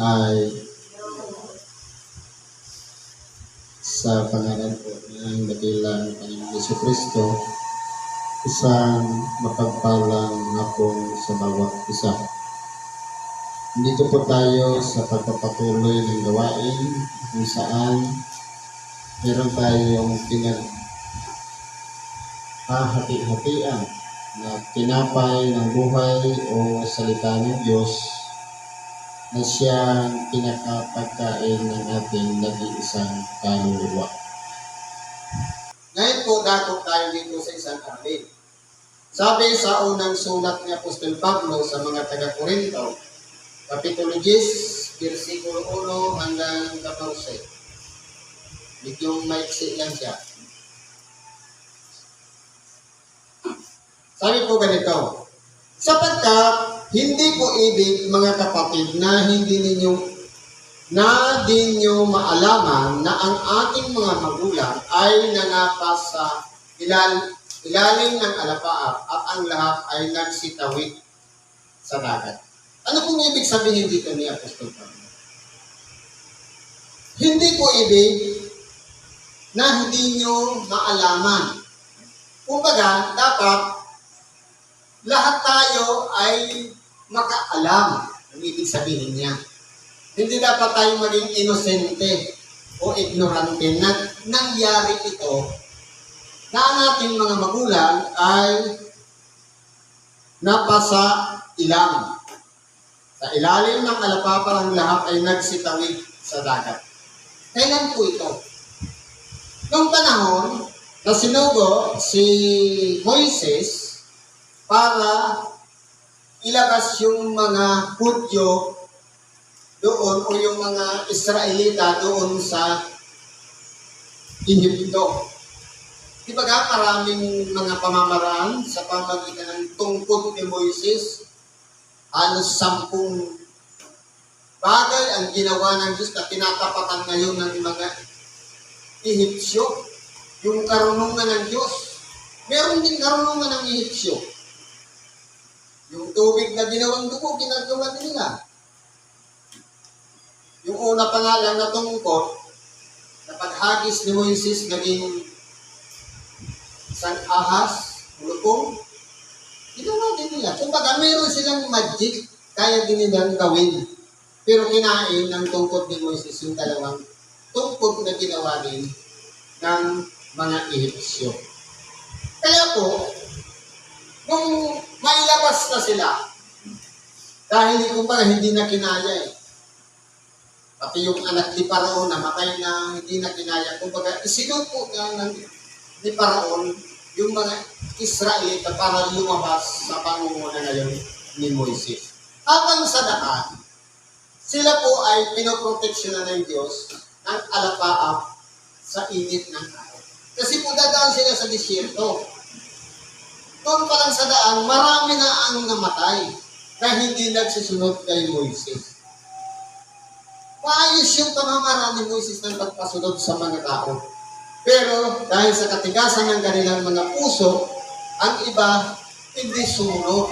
ay sa pangalan po ng dakilang Panginoong Jesucristo, isang mapagpalang hapon sa bawat isa. Dito po tayo sa pagpapatuloy ng gawain kung saan meron tayong hati-hatian na tinapay ng buhay o salita ng Diyos na siyang pinakapagkain ng ating nag-iisang kaluluwa. Ngayon po, dakot tayo dito sa isang aralin. Sabi sa unang sulat ni Apostol Pablo sa mga taga-Korinto, Kapitulo 10, versikulo 1 hanggang 14. Medyo maiksi lang siya. Sabi po ganito, sapagkat hindi ko ibig, mga kapatid, na di nyo maalaman na ang ating mga magulang ay nanapas sa ilalim ng alapaap at ang lahat ay nagsitawid sa dagat. Ano pong ibig sabihin dito ni Apostol Pablo? Hindi ko ibig na hindi nyo maalaman. Kumbaga, dapat lahat tayo ay makaalam ang ibig sabihin niya. Hindi dapat tayo maging inosente o ignorante na nangyari ito na ang ating mga magulang ay napasa ilang. Sa ilalim ng alapapa ang lahat ay nagsitawid sa dagat. Kailan po ito? Noong panahon na sinugo si Moises para ilabas yung mga Hudyo doon o yung mga Israelita doon sa Egypto. Di ba maraming mga pamamaraan sa pamagitan ng tungkod ni Moises? Halos 10 bagay ang ginawa ng Diyos na tinatapatan ngayon ng mga Ehipsyo. Yung karunungan ng Diyos. Meron din karunungan ng Ehipsyo. Yung tubig na ginawang dugo, ginagawa nila. Yung una pa nga lang na tungkol, na paghagis ni Moises naging isang ahas, ulupong, ginawa din nila. Kumbaga, meron silang magic, kaya din nilang gawin. Pero kinain ng tungkod ni Moises yung dalawang tungkod na ginawa din ng mga Ehipsyo. Kaya po, nung mailabas na sila, dahil kumbaga hindi na kinaya eh. Pati yung anak ni Paraon namatay na hindi na kinaya. Kumbaga, isinupo na ni Paraon yung mga Israelita para lumabas sa pangunguna ngayon ni Moises. Habang sa daan, sila po ay pinoproteksyonan ng Diyos ng alapaap sa init ng araw. Kasi po dadaan sila sa disyerto. Doon pa lang sa daan, marami na ang namatay na hindi nagsusunod kay Moises. Maayos yung pamamaraan ni Moises ng pagpasunod sa mga tao. Pero dahil sa katigasan ng kanilang mga puso, ang iba hindi sumunod.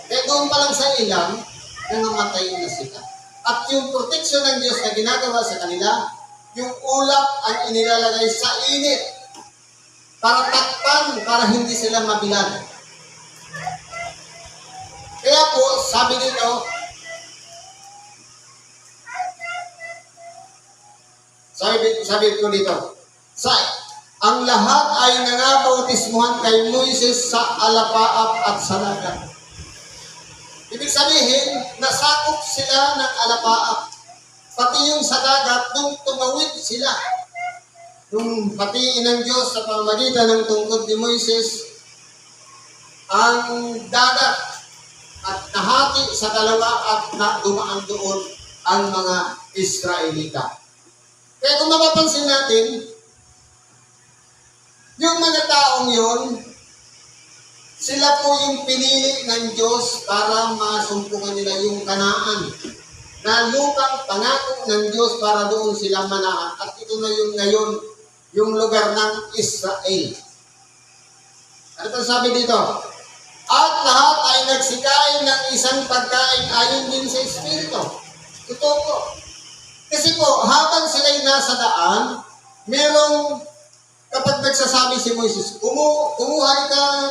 Kaya doon pa lang sa ilang, nangamatay na sila. At yung proteksyon ng Diyos na ginagawa sa kanila, yung ulap ang inilalagay sa init para takpan, para hindi sila mabilan. Kaya po, sabi dito, sabi ko dito, ang lahat ay nangabautismuhan kay Moises sa alapaap at sa dagat. Ibig sabihin, nasakop sila ng alapaap. Pati yung sa dagat, nung tumawid sila, nung patiin ng Diyos sa pamamagitan ng tungkod ni Moises, ang dagat at nahati sa dalawa at dumaan doon ang mga Israelita. Kaya kung mapapansin natin, yung mga taong yun, sila po yung pinili ng Diyos para masumpungan nila yung Kanaan na lupang pangako ng Diyos para doon sila manahan. At ito na yung ngayon, yung lugar ng Israel. Ano ito sabi dito? At lahat ay nagsikain ng isang pagkain ayon din sa Espiritu. Totoo po. sila'y nasa daan, merong kapag nagsasabi si Moises, kumuha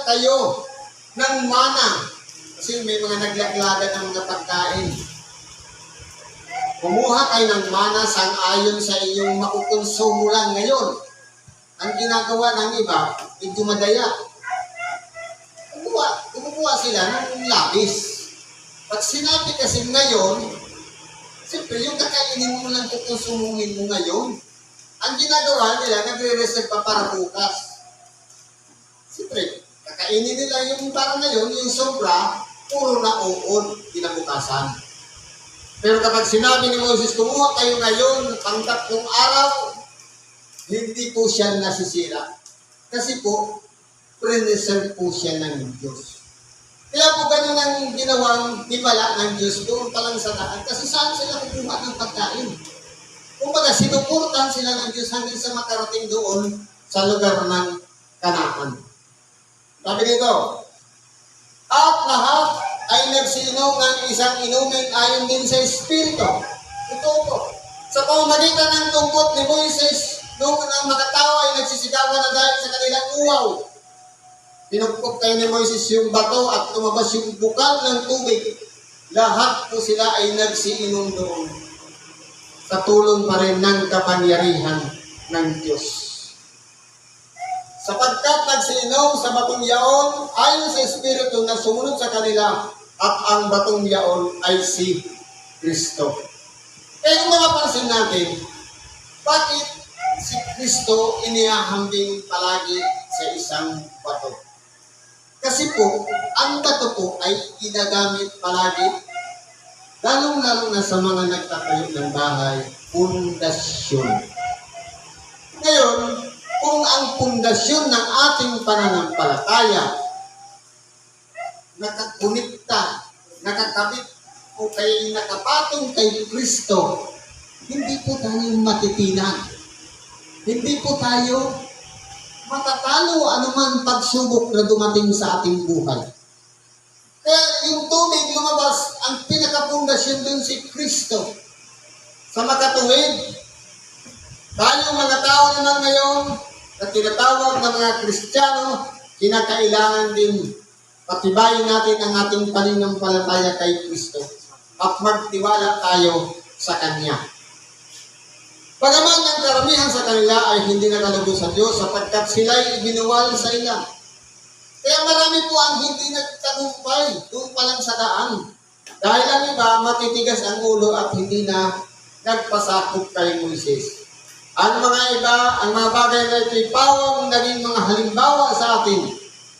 kayo ng mana. Kasi may mga naglaglagan ng mga pagkain. Kumuha kayo ng mana sang-ayon sa iyong makukonsumo lang ngayon. Ang ginagawa ng iba, medyo madaya. Kumukuha sila ng labis. Pag sinabi kasi ngayon, siyempre yung kakainin mo lang kukonsumuhin mo ngayon, ang ginagawa nila, nagre-reserve pa para bukas. Siyempre, kakainin nila yung para ngayon, yung sobra, puro na uod, kinabukasan. Pero kapag sinabi ni Moses, kumuha kayo ngayon, pang 3 araw, hindi po siya nasisira. Kasi po, pre-reserve po siya ng Diyos. Kaya po ganun ang ginawang himala ng Diyos doon pa lang sa daan. Kasi saan sila kukuha ng pagkain? Kumbaga, sinuportan sila ng Diyos hanggang sa makarating doon sa lugar ng Kanaan. Sabi dito, at lahat ay nagsiinom ng isang inumin ayon din sa Espiritu. Ito po. Sa pamamagitan ng tungkot ni Moises, nung ang mga tao ay nagsisigawan na dahil sa kanilang uwaw, pinupok kayo ni Moises yung bato at tumabas yung bukal ng tubig. Lahat po sila ay nagsiinom doon. Sa tulong pa rin ng kapangyarihan ng Diyos. Sapagkat nagsiinom sa batong yaon ayon sa Espiritu na sumunod sa kanila at ang batong yaon ay si Kristo. Kaya kung mapapansin natin, bakit si Kristo inihahambing palagi sa isang bato? Kasi po, ang bato po ay ginagamit palagi, lalong-lalo na sa mga nagtatayo ng bahay, pundasyon. Ngayon, kung ang pundasyon ng ating pananampalataya nakakunikta, nakakabit o kay nakapatong kay Kristo, hindi po tayo matitinan. Hindi po tayo matatalo anuman pagsubok na dumating sa ating buhay. Kaya yung tubig lumabas, ang pinakapundasyon dun si Kristo. Sa makatuwid, tayo mga tao naman ngayon, na tinatawag ng mga Kristiyano, kinakailangan din patibayin natin ang ating pananampalataya kay Kristo at magtiwala tayo sa Kanya. Bagaman ang karamihan sa kanila ay hindi nakalugod sa Diyos sapagkat sila'y ibinuwal sa ilang. Kaya marami po ang hindi nagtagumpay doon pa lang sa daan. Dahil ang iba matitigas ang ulo at hindi na nagpasakop kay Moises. Ang mga iba, ang mga bagay na ito'y pawang naging mga halimbawa sa atin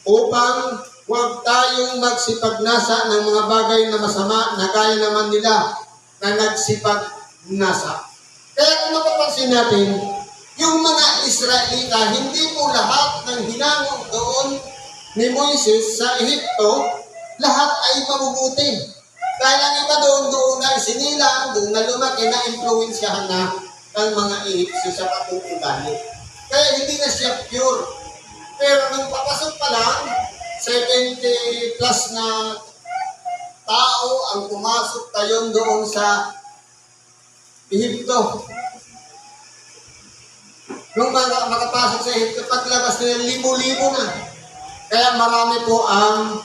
upang huwag tayong magsipagnasa ng mga bagay na masama na gaya naman nila na nagsipagnasa. Kaya kung mapapansin natin, yung mga Israelita, hindi po lahat ng hinango doon ni Moises sa Ehipto, lahat ay mabubuti. Dahil ang iba doon na isinilang, doon na lumaki, na influensyahan na ng mga Ehipsyo sa pag-uugali. Kaya hindi na siya pure. Pero nung papasok pa lang, 70 plus na tao ang pumasok tayo doon sa Ehipto. Nung makapasok sa Ehipto, paglabas nila, libo-libo na. Kaya marami po ang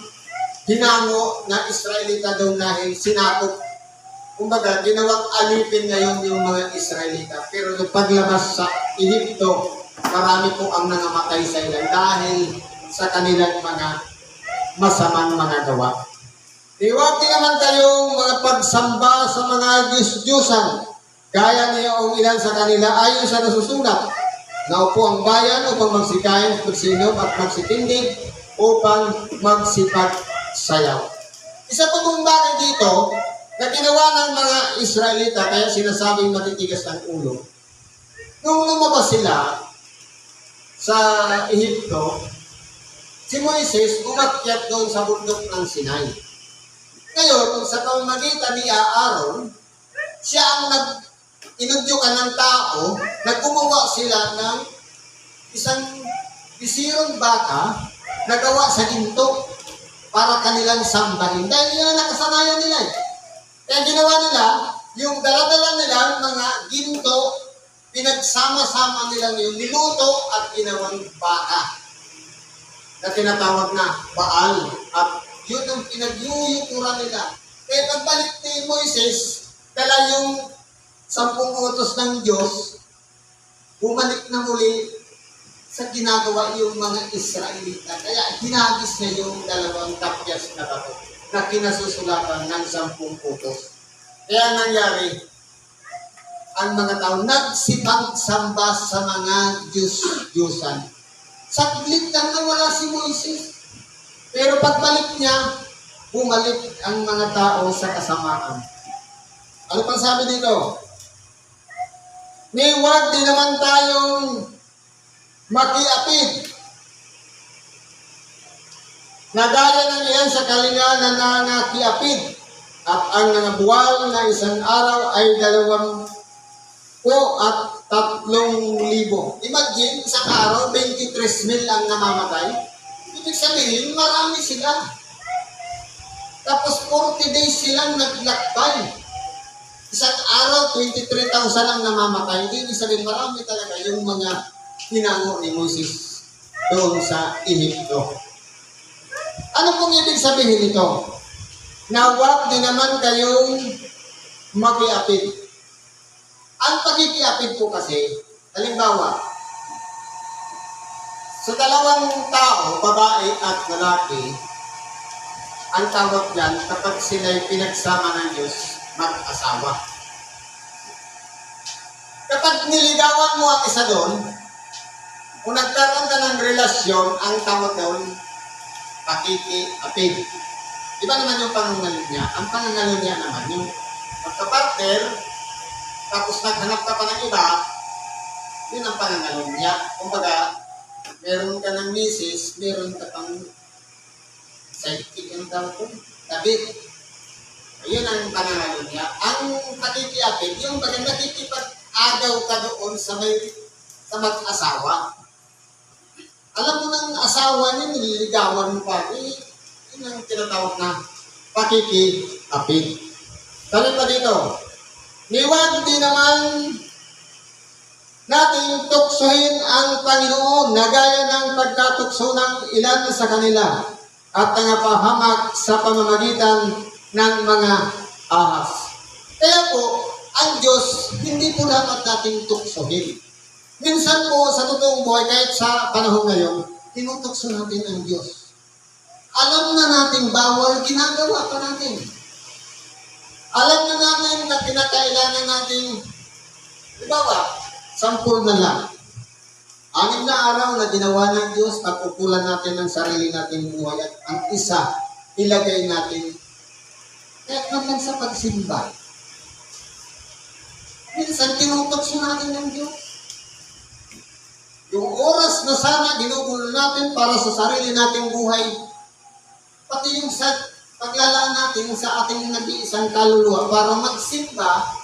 hinango na Israelita doon dahil sinakop. Kumbaga, ginawang alipin ngayon yung mga Israelita. Pero nung paglabas sa Ehipto, marami po ang nangamatay sa ilan dahil sa kanilang mga masamang mga gawa. Huwag din naman kayong mga pagsamba sa mga Diyos-Diyosan. Gaya niya ang ilan sa kanila ayon sa nasusulat. Naupo ang bayan upang magsikain, magsinom at magsitindig upang magsipagsayaw. Isa pa pong bagay dito na ginawa ng mga Israelita kaya sinasabing matitigas ang ulo. Nung lumabas sila sa Ehipto, si Moises umakyat doon sa bundok ng Sinai. Ngayon, sa pamamagitan ni Aaron, siya ang inudyukan ng tao na gumawa sila ng isang bisirong baka na gawa sa ginto para kanilang sambahin. Dahil yun ang nakasanayan nila. Kaya ginawa nila, yung daladala nila mga ginto, pinagsama-sama nila yung niluto at ginawang baka na tinatawag na Baal. At yun ang pinagyuyukuran nila. Kaya pagbalik ni Moises, dala yung 10 utos ng Diyos, bumalik na muli sa ginagawa yung mga Israelita. Kaya hinagis niya yung 2 tapyas na bato na kinasusulatan ng 10 utos. Kaya nangyari, ang mga tao nagsipag-samba sa mga Diyos-Diyosan. Saglit lang nawala si Moises. Pero pagbalik niya, bumalik ang mga tao sa kasamaan. Ano pang sabi dito? Huwag din naman tayong makiapid. Nagaya ng iyan sa kalinga na nangakiapid. At ang nangabuwal na isang araw ay 23,000. Imagine, isang araw, 23,000 ang namamatay. Ibig sabihin, marami sila. Tapos 40 days silang naglakbay. Isang araw, 23,000 ang namamatay. Ibig sabihin, marami talaga yung mga hinango ni Moses doon sa Ehipto. Ano pong ibig sabihin nito? Na huwag din naman kayong makiapid. Ang pagkikiapid po kasi, halimbawa, sa 2 tao, babae at lalaki, ang tawag yan kapag sila'y pinagsama ng Diyos, mag-asawa. Kapag niligawan mo ang isa doon, kung nagkaroon ka ng relasyon, ang tawag doon, pakikiapid. Iba naman yung pangangalo niya. Ang pangangalo niya naman, yung magkapartner, tapos naghanap ka pa ng iba, yun ang pangangalo niya. Kumbaga, meron ka ng misis, meron ka pang sidekick ang tawag ko, tabit. Yun ang pangangalo niya. Ang pakikiapid, yung baga nakikipag-agaw ka doon sa mag-asawa. Alam mo ng asawa niya, nililigawan mo pa. Yun ang tinatawag na pakikiapid. Sabi pa dito, huwag din naman nating tuksohin ang Panginoon na gaya ng pagkatukso ng ilan sa kanila at nangapahamak sa pamamagitan ng mga ahas. Kaya po, ang Diyos, hindi po dapat nating tuksohin. Minsan po, sa totoong buhay, kahit sa panahon ngayon, tinutukso natin ang Diyos. Alam na natin bawal, ginagawa pa natin. Alam na natin na kinakailangan natin, diba 10 na lang. 6 na araw na ginawa ng Diyos, pagkukulan natin ng sarili nating buhay at ang isa, ilagay natin kahit naman sa pagsimba. Minsan, tinutokso natin ng Diyos. Yung oras na sana ginugulo natin para sa sarili nating buhay, pati yung sa paglalaan natin sa ating nag-iisang kaluluwa para magsimba,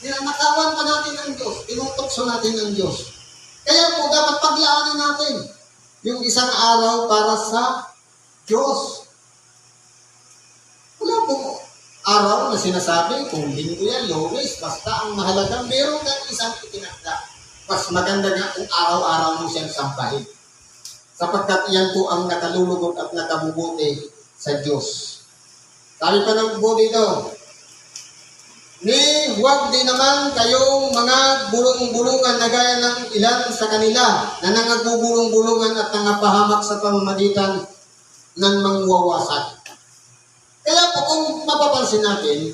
ninanakawan pa natin ang Diyos, tinutokso natin ang Diyos. Kaya po, dapat paglaanan natin yung isang araw para sa Diyos. Wala po araw na sinasabi, kung linggo yan, Lunes, basta ang mahalaga, meron kang isang itinakda. Mas maganda nga kung araw-araw mo siyang sampahin. Sapagkat iyan po ang nakalulugod at nakabubuti sa Diyos. Sabi pa ng buo dito, huwag din naman kayong mga bulong-bulungan na gaya ng ilan sa kanila na nangagbubulong-bulungan at nangapahamak sa pamamagitan ng mangwawasak. Kaya po kung mapapansin natin,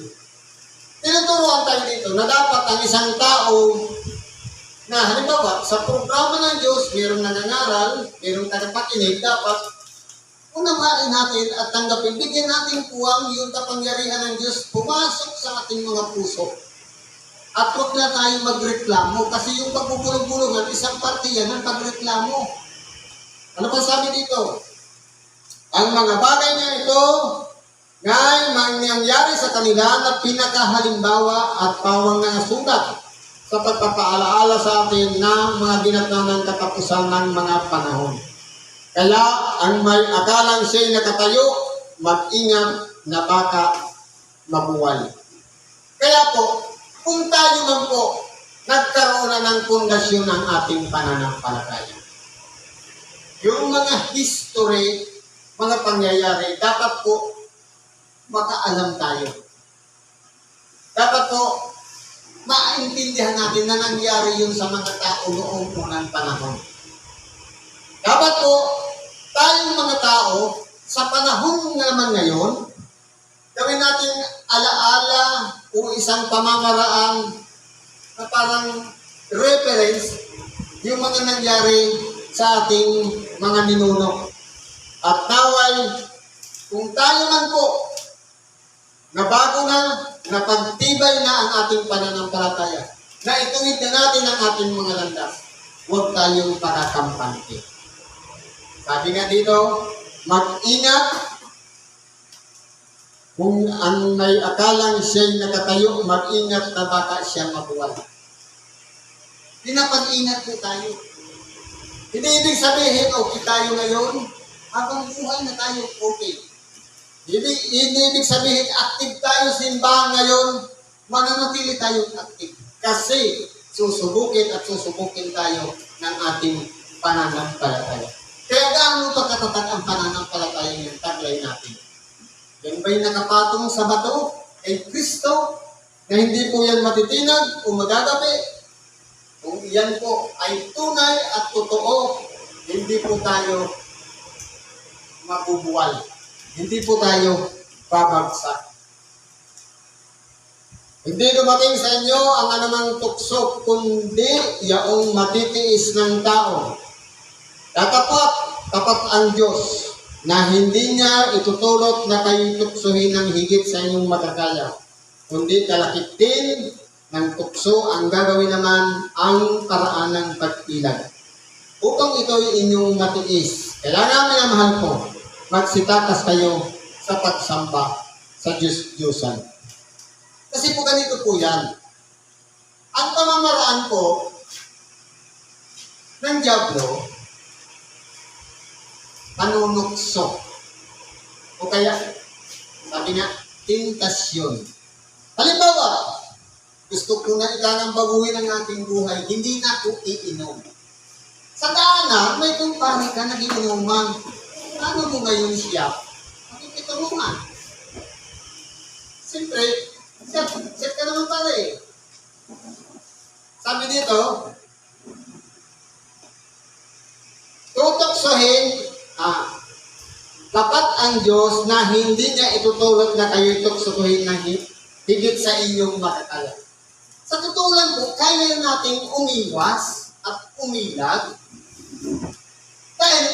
tinuturuan tayo dito na dapat ang isang tao na halimbawa sa programa ng Diyos, mayroong nangangaral, mayroong tagapakinig, dapat unawain natin at tanggapin, bigyan natin puwang yung kapangyarihan ng Diyos pumasok sa ating mga puso. At huwag na tayo magreklamo kasi yung pagbubulong-bulungan, isang parte yan ng pagreklamo. Ano pa sabi dito? Ang mga bagay niya ito ngay mangyayari sa kanila na pinakahalimbawa at pawang nangasugat sa pagpapaalaala sa atin na mga ginatnan ng katapusan ng mga panahon. Kaya ang may akalang siya'y nakatayo, mag-ingat na baka mabuwal. Kaya po, kung tayo man po nagkaroon na ng pundasyon ng ating pananampalataya. Yung mga history, mga pangyayari, dapat po makaalam tayo. Dapat po maintindihan natin na nangyari yun sa mga tao noong unang panahon. Dapat po tayong mga tao sa panahon naman ngayon, gawin natin alaala o isang pamamaraan na parang reference yung mga nangyari sa ating mga ninuno. At naway, kung tayo man po na bago na, napagtibay na ang ating pananampalataya, na ituwid na natin ang ating mga landas, huwag tayong pakakampante. Sabi nga dito, mag-ingat kung ang may akalang siya'y nakatayo, mag-ingat na baka siya mabuwal. Pinapag-ingat po tayo. Hindi ibig sabihin, okay tayo ngayon, habang buhay na tayo, okay. Hindi ibig sabihin, active tayo sa simbahan ngayon, mananatili tayong active. Kasi susubukin at susubukin tayo ng ating pananampalataya. Kaya gaano pa katatag ang pananampalataya ng taglay natin? Yan ba'y nakapatong sa bato kay Kristo na hindi po yan matitinag o magagabi? Kung yan po ay tunay at totoo, hindi po tayo mabubuwal. Hindi po tayo babagsak. Hindi dumating sa inyo ang anumang tukso, kundi yaong matitiis ng tao. Tapat ang Diyos na hindi niya itutulot na kayo tuksohin ng higit sa inyong makakaya, kundi kalakip din ng tukso ang gagawin naman ang paraan ng pag-ilag. Upang ito'y inyong matiis, kailangan minamahal ko, magsitakas kayo sa pagsamba sa Diyos-Diyosan. Kasi po ganito po yan. Ang pamamaraan po ng Diablo, panunukso. O kaya, sabi nga, tentasyon. Halimbawa, gusto ko na ilangang baguhin ang ating buhay, hindi na ako iinom. Sa daanan, may kumpare ka nag-iinuman. Ano mo ngayon siya? Makikitulungan. Siyempre, set ka naman pare. Sabi dito, tutoksohin, dapat ang Diyos na hindi niya itutulot na kayo tuksohin ng higit sa inyong makakaya. Sa totoo lang po, kaya nating umiwas at umilag. Dahil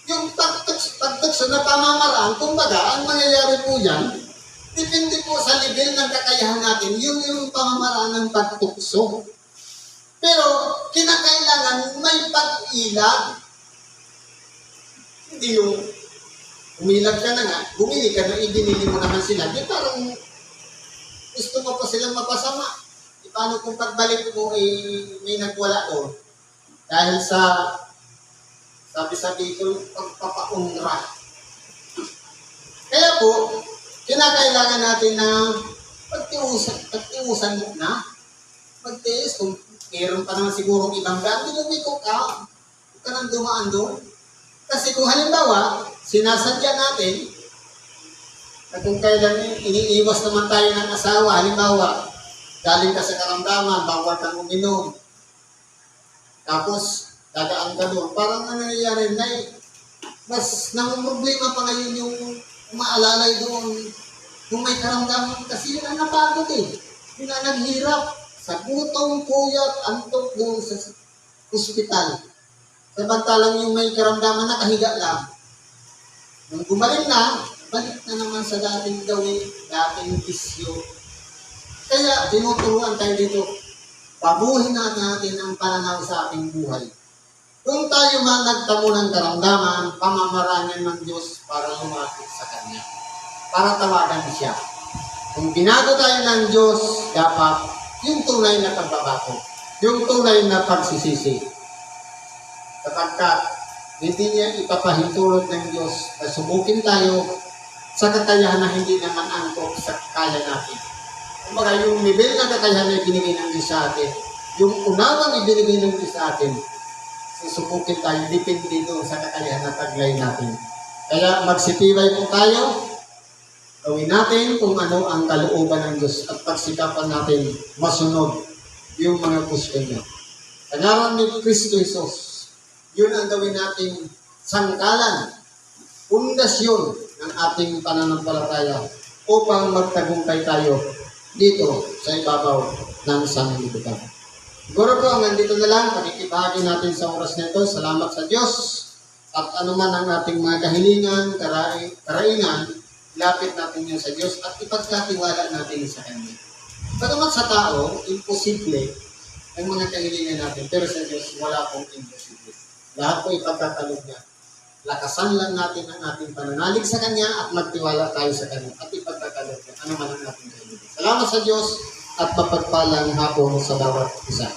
yung pagtukso na pamamaraan, kumbaga, ang mangyayari po yan, depende po sa level ng kakayahan natin, yung pamamaraan ng pagtukso. Pero, kinakailangan may pag-ilag. Hindi yung umilag ka na nga, bumili ka na, ibinili mo naman sila. Di parang gusto mo pa silang mapasama. Di paano kung pagbalik mo may nagwala doon? Dahil sa sabi-sabi ko, pagpapaunra. Kaya po, kinakailangan natin na pagtiusan mo na. Magtiis, kung mayroon pa naman sigurong ibang daan, lumiko ka. Huwag ka nang dumaan doon. Kasi kung halimbawa, sinasadya natin, at kung kailan iniiwas naman tayo ng asawa, halimbawa, galing ka sa karamdaman, bawal kang uminom. Tapos, dadaan ka doon. Parang ano nangyayari na mas namumroblema pa ngayon yung umaalalay doon. Kung may karamdaman, kasi yun ang napagod eh. Yun ang naghirap sa gutom, puyat, antok doon sa ospital. Samantalang yung may karamdaman nakahiga lang. Nung gumaling na, balik na naman sa dating gawin, dating bisyo. Kaya tinuturuan tayo dito, pabuhin na natin ang pananaw sa ating buhay. Kung tayo man nagtamo ng karamdaman, pamamaranan ng Diyos para lumapit sa Kanya. Para tawagan siya. Kung binago tayo ng Diyos, dapat yung tunay na pagbabago. Yung tunay na pagsisisi. Sapagkat hindi niya ipapahintulot ng Diyos na subukin tayo sa kakayahan na hindi naman angkop sa kaya natin. Kumbaga yung level na kakayahan na binigay ng Diyos sa atin, yung unawang ibinigay ng Diyos sa atin, susubukin tayo, depende doon sa kakayahan na taglay natin. Kaya magsitibay po tayo, gawin natin kung ano ang kalooban ng Diyos at pagsikapan natin masunod yung mga gusto niya. Kanaran ni Kristo Jesus, yun ang gawin nating sangkalan, pundasyon ng ating pananampalataya upang magtagumpay tayo dito sa ibabaw ng sanlibutan. Siguro po, nandito na lang, pakikibahagi natin sa oras na ito. Salamat sa Diyos at anuman ang ating mga kahilingan, karaingan, lapit natin yun sa Diyos at ipagkatiwala natin sa Kanya. Bagamat sa tao, imposible ang mga kahilingan natin, pero sa Diyos, wala pong imposible. Lahat po ipagkatalog niya. Lakasan lang natin ang ating pananalig sa Kanya at magtiwala tayo sa Kanya at ipagkatalog niya. Ano man ang ating kahilingan. Salamat sa Diyos at mapagpalang hapon sa bawat isa.